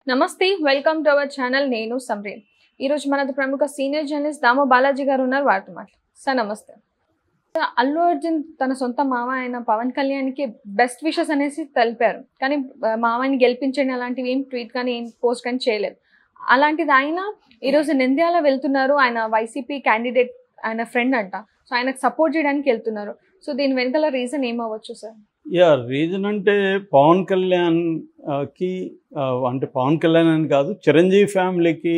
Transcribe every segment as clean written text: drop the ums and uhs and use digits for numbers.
నమస్తే welcome to our channel నేను సమరీన్ ఈ రోజు మనతో ప్రముఖ సీనియర్ జర్నలిస్ట్ దామో బాలాజీ గారు ఉన్నారు వారితో మాట్లాడు సార్ నమస్తే అల్లు అర్జున్ తన సొంత మామ అయిన పవన్ కళ్యాణ్కి బెస్ట్ విషెస్ అనేసి తెలిపారు కానీ మామని గెలిపించండి అలాంటివి ఏం ట్వీట్ కానీ ఏం పోస్ట్ కానీ చేయలేదు అలాంటిది ఆయన ఈరోజు నంద్యాల వెళ్తున్నారు ఆయన వైసీపీ క్యాండిడేట్ ఆయన ఫ్రెండ్ అంట సో ఆయనకు సపోర్ట్ చేయడానికి వెళ్తున్నారు సో దీని వెనకాల రీజన్ ఏమవ్వచ్చు సార్ రీజన్ అంటే పవన్ కళ్యాణ్కి అంటే పవన్ కళ్యాణ్ అని కాదు చిరంజీవి ఫ్యామిలీకి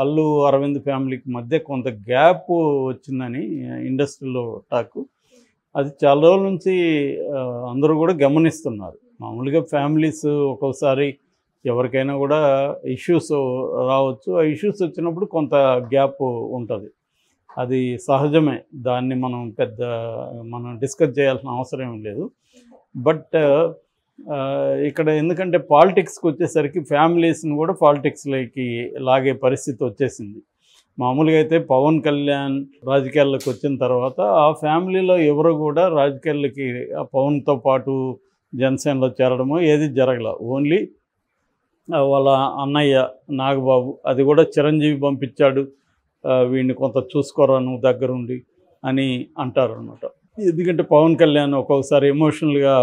అల్లు అరవింద్ ఫ్యామిలీకి మధ్య కొంత గ్యాప్ వచ్చిందని ఇండస్ట్రీలో టాక్ అది చాలా రోజుల నుంచి అందరూ కూడా గమనిస్తున్నారు. మామూలుగా ఫ్యామిలీస్ ఒక్కోసారి ఎవరికైనా కూడా ఇష్యూస్ రావచ్చు. ఆ ఇష్యూస్ వచ్చినప్పుడు కొంత గ్యాప్ ఉంటుంది, అది సహజమే. దాన్ని మనం డిస్కస్ చేయాల్సిన అవసరం ఏం లేదు. బట్ ఇక్కడ ఎందుకంటే పాలిటిక్స్కి వచ్చేసరికి ఫ్యామిలీస్ని కూడా పాలిటిక్స్లోకి లాగే పరిస్థితి వచ్చేసింది. మామూలుగా అయితే పవన్ కళ్యాణ్ రాజకీయాల్లోకి వచ్చిన తర్వాత ఆ ఫ్యామిలీలో ఎవరు కూడా రాజకీయాలకి పవన్తో పాటు జనసేనలో చేరడమో ఏది జరగల. ఓన్లీ వాళ్ళ అన్నయ్య నాగబాబు, అది కూడా చిరంజీవి పంపించాడు, వీడిని కొంత చూసుకోరా నువ్వు దగ్గరుండి అని అంటారు అన్నమాట. ఎందుకంటే పవన్ కళ్యాణ్ ఒక్కొక్కసారి ఎమోషనల్గా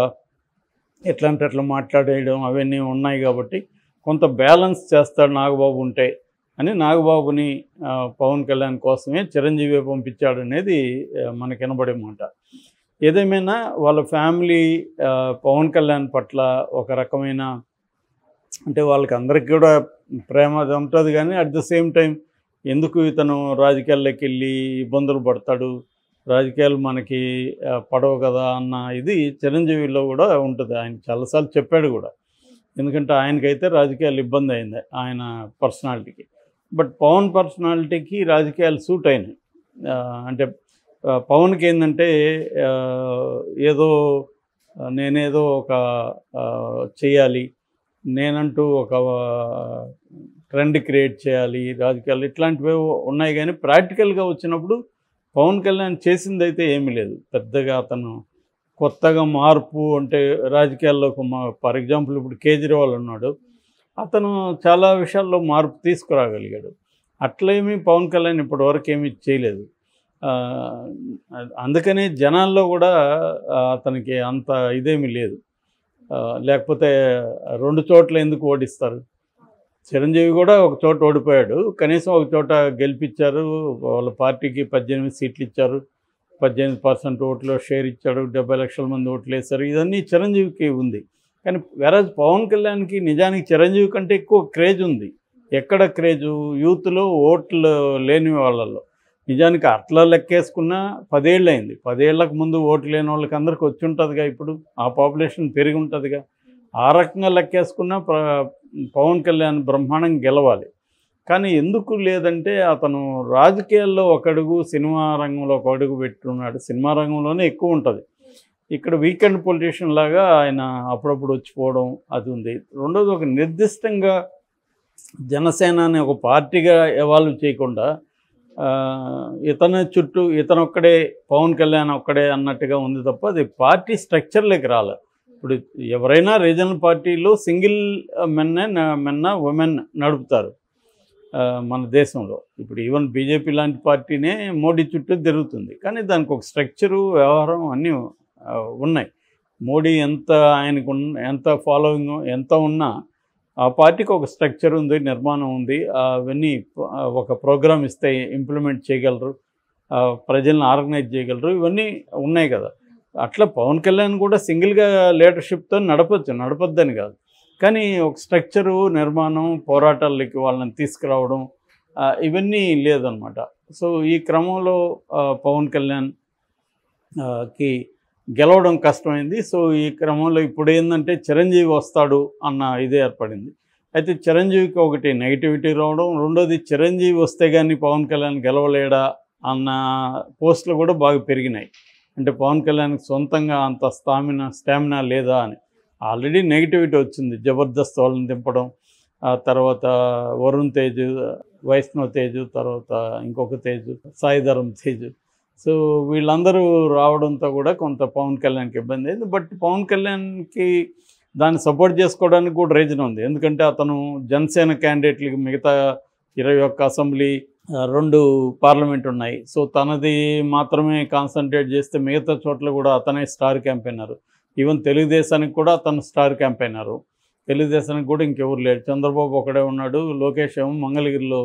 ఎట్లా అంటే అట్లా మాట్లాడేయడం అవన్నీ ఉన్నాయి కాబట్టి కొంత బ్యాలెన్స్ చేస్తాడు నాగబాబు ఉంటే అని నాగబాబుని పవన్ కళ్యాణ్ కోసమే చిరంజీవి పంపించాడు అనేది మనకు వినబడే మాట. ఏదేమైనా వాళ్ళ ఫ్యామిలీ పవన్ కళ్యాణ్ పట్ల ఒక రకమైన అంటే వాళ్ళకి అందరికీ కూడా ప్రేమ అది ఉంటుంది, కానీ అట్ ద సేమ్ టైం ఎందుకు ఇతను రాజకీయాల్లోకి వెళ్ళి ఇబ్బందులు పడతాడు, రాజకీయాలు మనకి పడవు కదా అన్న ఇది చిరంజీవిలో కూడా ఉంటుంది. ఆయన చాలాసార్లు చెప్పాడు కూడా, ఎందుకంటే ఆయనకైతే రాజకీయాలు ఇబ్బంది అయింది ఆయన పర్సనాలిటీకి. బట్ పవన్ పర్సనాలిటీకి రాజకీయాలు సూట్ అయినాయి. అంటే పవన్కి ఏంటంటే ఏదో నేనేదో ఒక చేయాలి, నేనంటూ ఒక ట్రెండ్ క్రియేట్ చేయాలి రాజకీయాలు, ఇట్లాంటివి ఉన్నాయి. కానీ ప్రాక్టికల్గా వచ్చినప్పుడు పవన్ కళ్యాణ్ చేసింది అయితే ఏమీ లేదు పెద్దగా. అతను కొత్తగా మార్పు అంటే రాజకీయాల్లో ఫర్ ఎగ్జాంపుల్ ఇప్పుడు కేజ్రీవాల్ ఉన్నాడు, అతను చాలా విషయాల్లో మార్పు తీసుకురాగలిగాడు. అట్లేమీ పవన్ కళ్యాణ్ ఇప్పటివరకు ఏమీ చేయలేదు. అందుకనే జనాల్లో కూడా అతనికి అంత ఇదేమీ లేదు. లేకపోతే రెండు చోట్ల ఎందుకు ఓడిస్తారు? చిరంజీవి కూడా ఒక చోట ఓడిపోయాడు, కనీసం ఒక చోట గెలిపించారు. వాళ్ళ పార్టీకి 18 సీట్లు ఇచ్చారు, 18% ఓట్లు షేర్ ఇచ్చాడు, 70 లక్షల మంది ఓట్లు వేశారు. ఇదన్నీ చిరంజీవికి ఉంది. కానీ వేరేజ్ పవన్ కళ్యాణ్కి నిజానికి చిరంజీవి కంటే ఎక్కువ క్రేజ్ ఉంది. ఎక్కడ క్రేజు? యూత్లో ఓట్లు లేని వాళ్ళల్లో. నిజానికి అట్లా లెక్కేసుకున్నా 10 ఏళ్ళు అయింది. 10 ఏళ్లకు ముందు ఓట్లు లేని వాళ్ళకి అందరికి వచ్చి ఉంటుందిగా, ఇప్పుడు ఆ పాపులేషన్ పెరిగి ఉంటుందిగా. ఆ రకంగా లెక్కేసుకున్నా పవన్ కళ్యాణ్ బ్రహ్మాండం గెలవాలి. కానీ ఎందుకు లేదంటే అతను రాజకీయాల్లో ఒక అడుగు, సినిమా రంగంలో ఒక అడుగు పెట్టున్నాడు. సినిమా రంగంలోనే ఎక్కువ ఉంటుంది. ఇక్కడ వీకెండ్ పొలిటీషియన్ లాగా ఆయన అప్పుడప్పుడు వచ్చిపోవడం అది ఉంది. రెండోది, ఒక నిర్దిష్టంగా జనసేన అనే ఒక పార్టీగా ఎవాల్వ్ చేయకుండా ఇతని చుట్టూ ఇతనొక్కడే పవన్ కళ్యాణ్ ఒక్కడే అన్నట్టుగా ఉంది తప్ప అది పార్టీ స్ట్రక్చర్లోకి రాలేదు. ఇప్పుడు ఎవరైనా రీజనల్ పార్టీలో సింగిల్ మెన్న ఉమెన్ నడుపుతారు మన దేశంలో. ఇప్పుడు ఈవెన్ బీజేపీ లాంటి పార్టీనే మోడీ చుట్టూ తిరుగుతుంది, కానీ దానికి ఒక స్ట్రక్చరు, వ్యవహారం అన్నీ ఉన్నాయి. మోడీ ఆయనకు ఎంత ఫాలోయింగ్ ఎంత ఉన్నా ఆ పార్టీకి ఒక స్ట్రక్చర్ ఉంది, నిర్మాణం ఉంది. అవన్నీ ఒక ప్రోగ్రామ్ ఇస్తే ఇంప్లిమెంట్ చేయగలరు, ప్రజలను ఆర్గనైజ్ చేయగలరు, ఇవన్నీ ఉన్నాయి కదా. అట్లా పవన్ కళ్యాణ్ కూడా సింగిల్గా లీడర్షిప్తో నడపొద్దని కాదు, కానీ ఒక స్ట్రక్చరు, నిర్మాణం, పోరాటాలకి వాళ్ళని తీసుకురావడం ఇవన్నీ లేదనమాట. సో ఈ క్రమంలో పవన్ కళ్యాణ్కి గెలవడం కష్టమైంది. సో ఈ క్రమంలో ఇప్పుడు ఏంటంటే చిరంజీవి వస్తాడు అన్న ఇదే ఏర్పడింది. అయితే చిరంజీవికి ఒకటి నెగిటివిటీ రావడం, రెండోది చిరంజీవి వస్తే కానీ పవన్ కళ్యాణ్ గెలవలేడా అన్న పోస్టులు కూడా బాగా పెరిగినాయి. అంటే పవన్ కళ్యాణ్కి సొంతంగా అంత స్టామినా లేదా అని ఆల్రెడీ నెగిటివిటీ వచ్చింది. జబర్దస్త్ వాళ్ళని దింపడం, తర్వాత వరుణ్ తేజ్, వైష్ణవ్ తేజ్, తర్వాత ఇంకొక తేజ్, సాయిధరం తేజ్, సో వీళ్ళందరూ రావడంతో కూడా కొంత పవన్ కళ్యాణ్కి ఇబ్బంది అయింది. బట్ పవన్ కళ్యాణ్కి దాన్ని సపోర్ట్ చేసుకోవడానికి కూడా రీజన్ ఉంది. ఎందుకంటే అతను జనసేన క్యాండిడేట్లకి మిగతా 21 అసెంబ్లీ 2 పార్లమెంట్ ఉన్నాయి. సో తనది మాత్రమే కాన్సన్ట్రేట్ చేస్తే మిగతా చోట్ల కూడా అతనే స్టార్ క్యాంపెయినర్. ఈవెన్ తెలుగుదేశానికి కూడా అతను స్టార్ క్యాంపెయినరు. తెలుగుదేశానికి కూడా ఇంకెవరు లేరు. చంద్రబాబు ఒకడే ఉన్నాడు. లోకేష్ ఏమో మంగళగిరిలో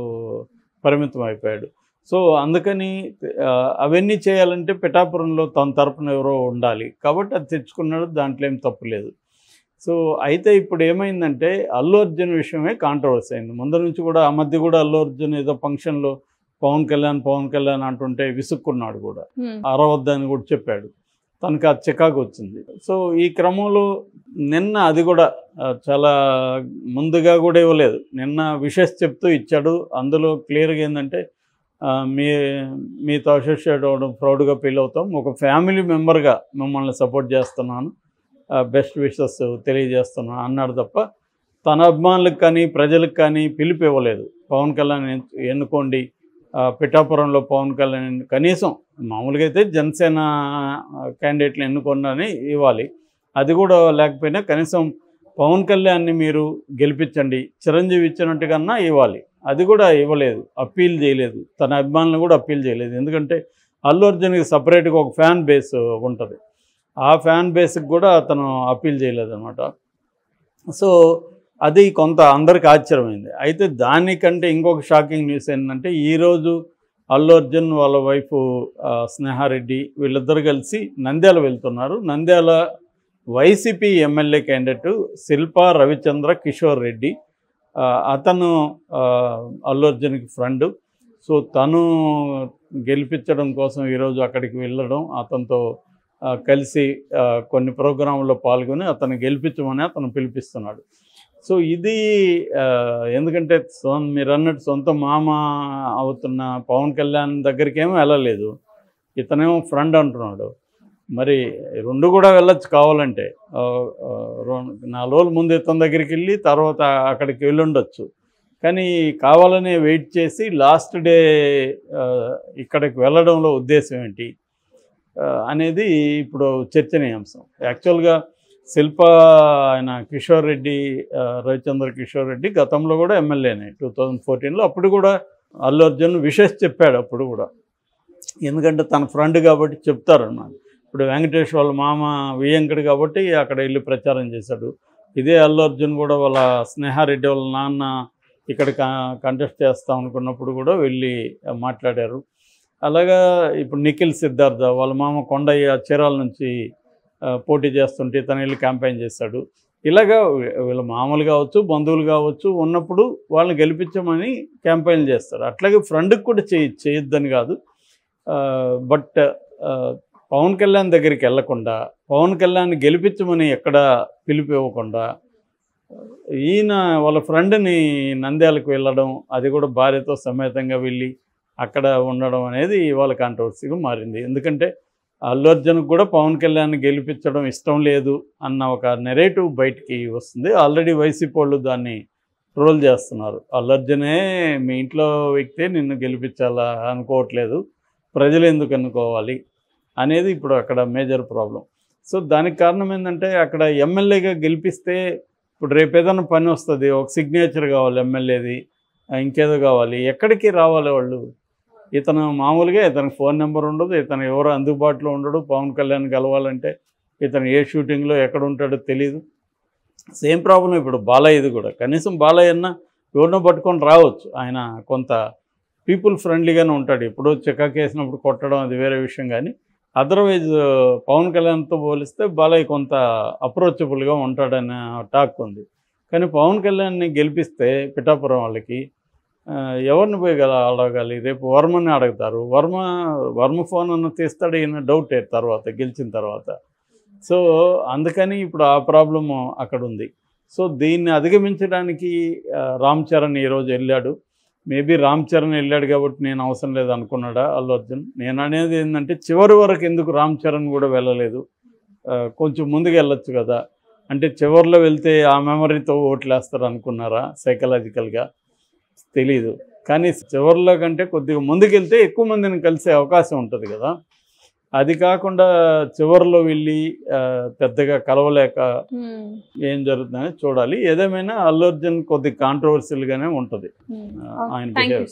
పరిమితం అయిపోయాడు. సో అందుకని అవన్నీ చేయాలంటే పిఠాపురంలో తన తరపున ఎవరో ఉండాలి. కాబట్టి అది తెచ్చుకున్నాడు. దాంట్లో ఏం తప్పు లేదు. సో అయితే ఇప్పుడు ఏమైందంటే అల్లు అర్జున్ విషయమే కాంట్రవర్సీ అయింది. ముందు నుంచి కూడా ఆ మధ్య కూడా అల్లు అర్జున్ ఏదో ఫంక్షన్లో పవన్ కళ్యాణ్ అంటుంటే విసుక్కున్నాడు కూడా. అరవద్దని కూడా చెప్పాడు. తనకు ఆ చికాకు వచ్చింది. సో ఈ క్రమంలో నిన్న అది కూడా చాలా ముందుగా కూడా ఇవ్వలేదు. నిన్న విషెస్ చెప్తూ ఇచ్చాడు. అందులో క్లియర్గా ఏంటంటే మీతో అసోసియేట్ అవ్వడం ప్రౌడ్గా ఫీల్ అవుతాం. ఒక ఫ్యామిలీ మెంబర్గా మిమ్మల్ని సపోర్ట్ చేస్తున్నాను, బెస్ట్ విషెస్ తెలియజేస్తున్నాను అన్నాడు తప్ప తన అభిమానులకు కానీ ప్రజలకు కానీ పిలుపు ఇవ్వలేదు. పవన్ కళ్యాణ్ ఎన్నుకోండి, పిఠాపురంలో పవన్ కళ్యాణ్ కనీసం మామూలుగా అయితే జనసేన క్యాండిడేట్ని ఎన్నుకోండి ఇవ్వాలి. అది కూడా లేకపోయినా కనీసం పవన్ కళ్యాణ్ని మీరు గెలిపించండి, చిరంజీవి ఇచ్చినట్టుగా ఇవ్వాలి. అది కూడా ఇవ్వలేదు, అప్పీల్ చేయలేదు. తన అభిమానులను కూడా అప్పీల్ చేయలేదు. ఎందుకంటే అల్లు అర్జున్కి సపరేట్గా ఒక ఫ్యాన్ బేస్ ఉంటుంది. ఆ ఫ్యాన్ బేస్కి కూడా అతను అప్పీల్ చేయలేదు అనమాట. సో అది కొంత అందరికి ఆశ్చర్యమైంది. అయితే దానికంటే ఇంకొక షాకింగ్ న్యూస్ ఏంటంటే ఈరోజు అల్లు అర్జున్ వాళ్ళ వైఫ్ స్నేహారెడ్డి వీళ్ళిద్దరు కలిసి నంద్యాల వెళ్తున్నారు. Nandyal YCP MLA candidate Shilpa Ravichandra Kishore Reddy, అతను అల్లు అర్జున్కి ఫ్రెండ్. సో తను గెలిపించడం కోసం ఈరోజు అక్కడికి వెళ్ళడం, అతనితో కలిసి కొన్ని ప్రోగ్రాంలో పాల్గొని అతను గెలిపించమని అతను పిలిపిస్తున్నాడు. సో ఇది ఎందుకంటే మీరు అన్నట్టు సొంత మామ అవుతున్న పవన్ కళ్యాణ్ దగ్గరికి ఏమో వెళ్ళలేదు, ఇతనేమో ఫ్రెండ్ అంటున్నాడు. మరి రెండు కూడా వెళ్ళొచ్చు కావాలంటే. 4 రోజుల ముందు ఇతని దగ్గరికి వెళ్ళి తర్వాత అక్కడికి వెళ్ళి ఉండొచ్చు. కానీ కావాలనే వెయిట్ చేసి లాస్ట్ డే ఇక్కడికి వెళ్ళడంలో ఉద్దేశం ఏంటి అనేది ఇప్పుడు చర్చనీయాంశం. యాక్చువల్గా శిల్ప ఆయన కిషోర్ రెడ్డి, రవిచంద్ర కిషోర్ రెడ్డి గతంలో కూడా ఎమ్మెల్యేనే 2014లో. అప్పుడు కూడా అల్లు అర్జున్ విషెస్ చెప్పాడు అప్పుడు కూడా. ఎందుకంటే తన ఫ్రెండ్ కాబట్టి చెప్తారన్నమాట. ఇప్పుడు వెంకటేష్ వాళ్ళ మామ వియంకడు కాబట్టి అక్కడ వెళ్ళి ప్రచారం చేశాడు. ఇదే అల్లు అర్జున్ కూడా వాళ్ళ స్నేహారెడ్డి వాళ్ళ నాన్న ఇక్కడ కంటెస్ట్ చేస్తాం అనుకున్నప్పుడు కూడా వెళ్ళి మాట్లాడారు. అలాగా ఇప్పుడు నిఖిల్ సిద్ధార్థ వాళ్ళ మామ కొండయ్య చీరాల నుంచి పోటీ చేస్తుంటే తను వెళ్ళి క్యాంపెయిన్ చేశాడు. ఇలాగా వీళ్ళ మామూలు కావచ్చు, బంధువులు కావచ్చు ఉన్నప్పుడు వాళ్ళని గెలిపించమని క్యాంపెయిన్ చేస్తారు. అట్లాగే ఫ్రెండ్కి కూడా చేయొద్దని కాదు. బట్ పవన్ కళ్యాణ్ దగ్గరికి వెళ్లకుండా, పవన్ కళ్యాణ్ గెలిపించమని ఎక్కడ పిలుపు ఇవ్వకుండా ఈయన వాళ్ళ ఫ్రెండ్ని నంద్యాలకు వెళ్ళడం, అది కూడా భార్యతో సమేతంగా వెళ్ళి అక్కడ ఉండడం అనేది ఇవాళ కాంట్రవర్సీగా మారింది. ఎందుకంటే అల్లు అర్జున్కి కూడా పవన్ కళ్యాణ్ గెలిపించడం ఇష్టం లేదు అన్న ఒక నెరేటివ్ బయటికి వస్తుంది. ఆల్రెడీ వైసీపీ వాళ్ళు దాన్ని ట్రోల్ చేస్తున్నారు. అల్లు అర్జునే మీ ఇంట్లో వ్యక్తే నిన్ను గెలిపించాలా అనుకోవట్లేదు, ప్రజలు ఎందుకు అనుకోవాలి అనేది ఇప్పుడు అక్కడ మేజర్ ప్రాబ్లం. సో దానికి కారణం ఏంటంటే అక్కడ ఎమ్మెల్యేగా గెలిపిస్తే ఇప్పుడు రేపు ఏదైనా పని వస్తుంది, ఒక సిగ్నేచర్ కావాలి ఎమ్మెల్యేది, ఇంకేదో కావాలి, ఎక్కడికి రావాలి వాళ్ళు? ఇతను మామూలుగా ఇతనికి ఫోన్ నెంబర్ ఉండదు, ఇతను ఎవరు అందుబాటులో ఉండడు. పవన్ కళ్యాణ్ కలవాలంటే ఇతను ఏ షూటింగ్లో ఎక్కడ ఉంటాడో తెలియదు. సేమ్ ప్రాబ్లం ఇప్పుడు బాలయ్యది కూడా. కనీసం బాలయ్య అన్న ఎవరినో పట్టుకొని రావచ్చు, ఆయన కొంత పీపుల్ ఫ్రెండ్లీగానే ఉంటాడు. ఎప్పుడో చికాకేసినప్పుడు కొట్టడం అది వేరే విషయం. కానీ అదర్వైజ్ పవన్ కళ్యాణ్తో పోలిస్తే బాలయ్య కొంత అప్రోచబుల్గా ఉంటాడనే టాక్ ఉంది. కానీ పవన్ కళ్యాణ్ని గెలిపిస్తే పిఠాపురం వాళ్ళకి ఎవరిని పోయి అడగాలి? రేపు వర్మని అడుగుతారు. వర్మ ఫోన్ అన్న తీస్తాడు ఈయన, డౌట్ తర్వాత గెలిచిన తర్వాత. సో అందుకని ఇప్పుడు ఆ ప్రాబ్లము అక్కడ ఉంది. సో దీన్ని అధిగమించడానికి రామ్ చరణ్ ఈరోజు వెళ్ళాడు. మేబీ రామ్ చరణ్ వెళ్ళాడు కాబట్టి నేను అవసరం లేదు అనుకున్నాడా అల్లు అర్జున్? నేను అనేది ఏంటంటే చివరి వరకు ఎందుకు రామ్ చరణ్ కూడా వెళ్ళలేదు? కొంచెం ముందుకు వెళ్ళొచ్చు కదా. అంటే చివరిలో వెళ్తే ఆ మెమరీతో ఓట్లు వేస్తారు అనుకున్నారా సైకలాజికల్గా? తెలీదు. కానీ చివరిలో కంటే కొద్దిగా ముందుకెళ్తే ఎక్కువ మందిని కలిసే అవకాశం ఉంటుంది కదా. అది కాకుండా చివరిలో వెళ్ళి పెద్దగా కలవలేక ఏం జరుగుతుందని చూడాలి. ఏదేమైనా అల్లు అర్జున్ కొద్ది కాంట్రవర్షియల్గానే ఉంటుంది ఆయన థ్యాంక్ యూ. బిహేవ్.